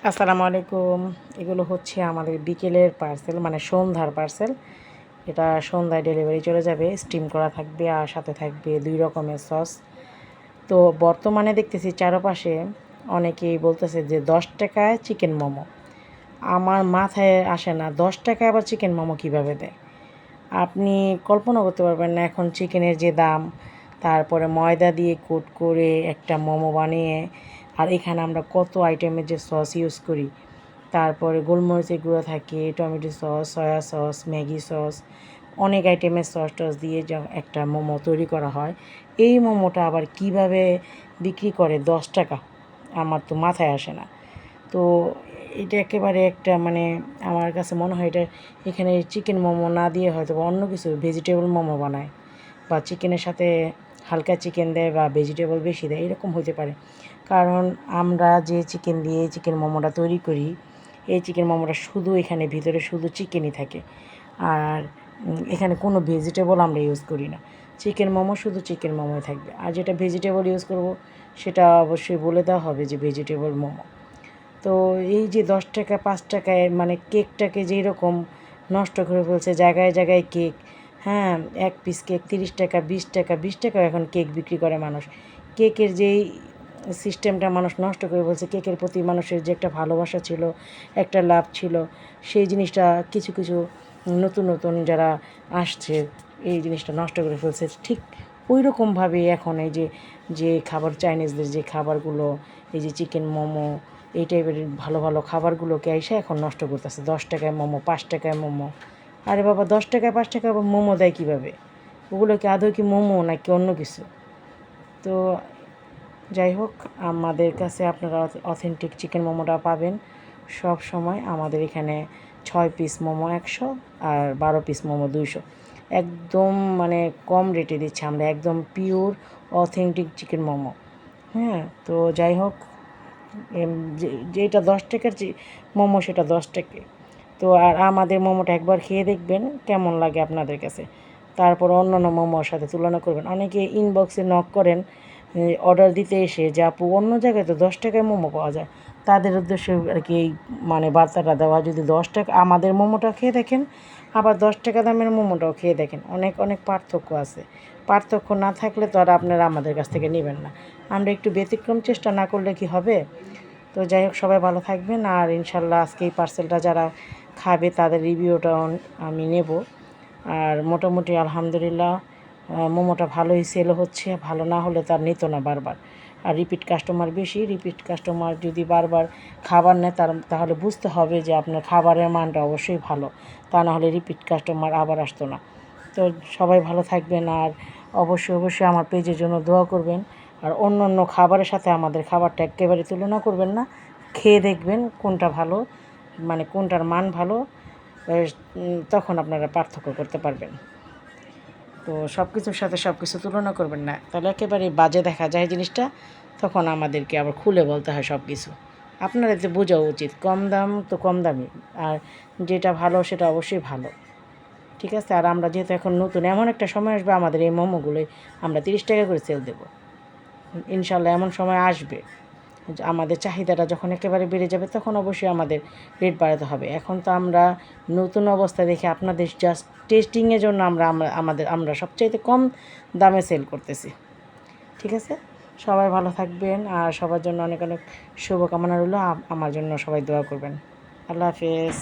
আসসালামু আলাইকুম। এগুলো হচ্ছে আমাদের বিকেলের পার্সেল, মানে সন্ধ্যার পার্সেল। এটা সন্ধ্যায় ডেলিভারি চলে যাবে। স্টিম করা থাকবে আর সাথে থাকবে ২ রকমের সস। তো বর্তমানে দেখতেছি চারপাশে অনেকেই বলতেছে যে ১০ টাকায় চিকেন মোমো। আমার মাথায় আসে না ১০ টাকায় আবার চিকেন মোমো কীভাবে দেয়? আপনি কল্পনা করতে পারবেন না এখন চিকেনের যে দাম, তারপরে ময়দা দিয়ে কোট করে একটা মোমো বানিয়ে, আর এখানে আমরা কত আইটেমের যে সস ইউজ করি, তারপরে গোলমরিচের গুঁড়ো থাকে, tomato sauce, soya sauce, Maggi sauce, অনেক আইটেমের সস টস দিয়ে একটা মোমো তৈরি করা হয়। এই মোমোটা আবার কিভাবে বিক্রি করে ১০ টাকা, আমার তো মাথায় আসে না। তো এটা একেবারে একটা মানে আমার কাছে মনে হয় এটা এখানে চিকেন মোমো না দিয়ে হয়তো বা অন্য কিছু ভেজিটেবল মোমো বানায়, বা চিকেনের সাথে হালকা চিকেন দেয় বা ভেজিটেবল বেশি দেয়, এরকম হতে পারে। কারণ আমরা যে চিকেন দিয়ে চিকেন মোমোটা তৈরি করি, এই চিকেন মোমোটা শুধু এখানে ভিতরে শুধু চিকেনই থাকে, আর এখানে কোনো ভেজিটেবল আমরা ইউজ করি না। চিকেন মোমো শুধু চিকেন মোমোই থাকবে, আর যেটা ভেজিটেবল ইউজ করব সেটা অবশ্যই বলে দেওয়া হবে যে ভেজিটেবল মোমো। তো এই যে ১০ টাকা ৫ টাকায় মানে কেকটাকে যেই রকম নষ্ট করে ফেলছে, জায়গায় জায়গায় কেক, হ্যাঁ, ১ পিস কেক ৩০ টাকা, ২০ টাকা, ২০ টাকাও এখন কেক বিক্রি করে মানুষ। কেকের যেই সিস্টেমটা মানুষ নষ্ট করে ফেলছে, কেকের প্রতি মানুষের যে একটা ভালোবাসা ছিল, একটা লাভ ছিল, সেই জিনিসটা কিছু কিছু নতুন নতুন যারা আসছে এই জিনিসটা নষ্ট করে ফেলছে। ঠিক ওই রকমভাবে এখন এই যে যে খাবার চাইনিজদের যে খাবারগুলো, এই যে চিকেন মোমো, এই টাইপের ভালো ভালো খাবারগুলোকে এসে এখন নষ্ট করতেছে। ১০ টাকায় মোমো, ৫ টাকায় মোমো। আরে বাবা, 10 টাকায় 5 টাকায় আবার মোমো দেয় কীভাবে? ওগুলো কি আদৌ কি মোমো নাকি অন্য কিছু? তো যাই হোক, আমাদের কাছে আপনারা অথেন্টিক চিকেন মোমোটা পাবেন সব সময়। আমাদের এখানে ৬ পিস মোমো ১০০ আর ১২ পিস মোমো ২০০। একদম মানে কম রেটে দিচ্ছি আমরা, একদম পিওর অথেন্টিক চিকেন মোমো। হ্যাঁ, তো যাই হোক, যেটা ১০ টাকার মোমো সেটা ১০ টাকায়। তো আর আমাদের মোমোটা একবার খেয়ে দেখবেন কেমন লাগে আপনাদের কাছে। তারপর অন্যান্য মোমোর সাথে তুলনা করবেন। অনেকে ইনবক্সে নক করেন অর্ডার দিতে এসে যে আপু অন্য জায়গায় তো ১০ টাকায় মোমো পাওয়া যায়। তাদের উদ্দেশ্যে আর কি এই মানে বার্তাটা দেওয়া, যদি ১০ টাকা আমাদের মোমোটা খেয়ে দেখেন, আবার ১০ টাকা দামের মোমোটাও খেয়ে দেখেন, অনেক অনেক পার্থক্য আছে। পার্থক্য না থাকলে তো আর আপনারা আমাদের কাছ থেকে নেবেন না। আমরা একটু ব্যতিক্রম চেষ্টা না করলে কি হবে? তো যাই হোক, সবাই ভালো থাকবেন, আর ইনশাল্লাহ আজকে এই পার্সেলটা যারা খাবে তাদের রিভিউটাও আমি নেব। আর মোটামুটি আলহামদুলিল্লাহ মোমোটা ভালোই সেল হচ্ছে, ভালো না হলে তার নিত না বারবার। আর রিপিট কাস্টমার বেশি, রিপিট কাস্টমার যদি বারবার খাবার নেয় তাহলে বুঝতে হবে যে আপনার খাবারের মানটা অবশ্যই ভালো, তা না হলে রিপিট কাস্টমার আবার আসতো না। তো সবাই ভালো থাকবেন, আর অবশ্যই অবশ্যই আমার পেজের জন্য দোয়া করবেন। আর অন্য অন্য খাবারের সাথে আমাদের খাবারটা একেবারে তুলনা করবেন না, খেয়ে দেখবেন কোনটা ভালো, মানে কোনটার মান ভালো, তখন আপনারা পার্থক্য করতে পারবেন। তো সব কিছুর সাথে সব কিছু তুলনা করবেন না, তাহলে একেবারে বাজে দেখা যায় জিনিসটা, তখন আমাদেরকে আবার খুলে বলতে হয় সব কিছু। আপনার এতে বোঝা উচিত কম দাম তো কম দামি, আর যেটা ভালো সেটা অবশ্যই ভালো। ঠিক আছে, আর আমরা যেহেতু এখন নতুন, এমন একটা সময় আসবে আমাদের এই মোমোগুলোই আমরা 30 টাকা করে সেল দেবো ইনশাল্লাহ। এমন সময় আসবে আমাদের চাহিদাটা যখন একেবারে বেড়ে যাবে, তখন অবশ্যই আমাদের রেট বাড়াতে হবে। এখন তো আমরা নতুন অবস্থা দেখে আপনাদের জাস্ট টেস্টিংয়ের জন্য আমরা সবচাইতে কম দামে সেল করতেছি। ঠিক আছে, সবাই ভালো থাকবেন, আর সবার জন্য অনেক অনেক শুভকামনা রইল। আমার জন্য সবাই দোয়া করবেন। আল্লাহ হাফেজ।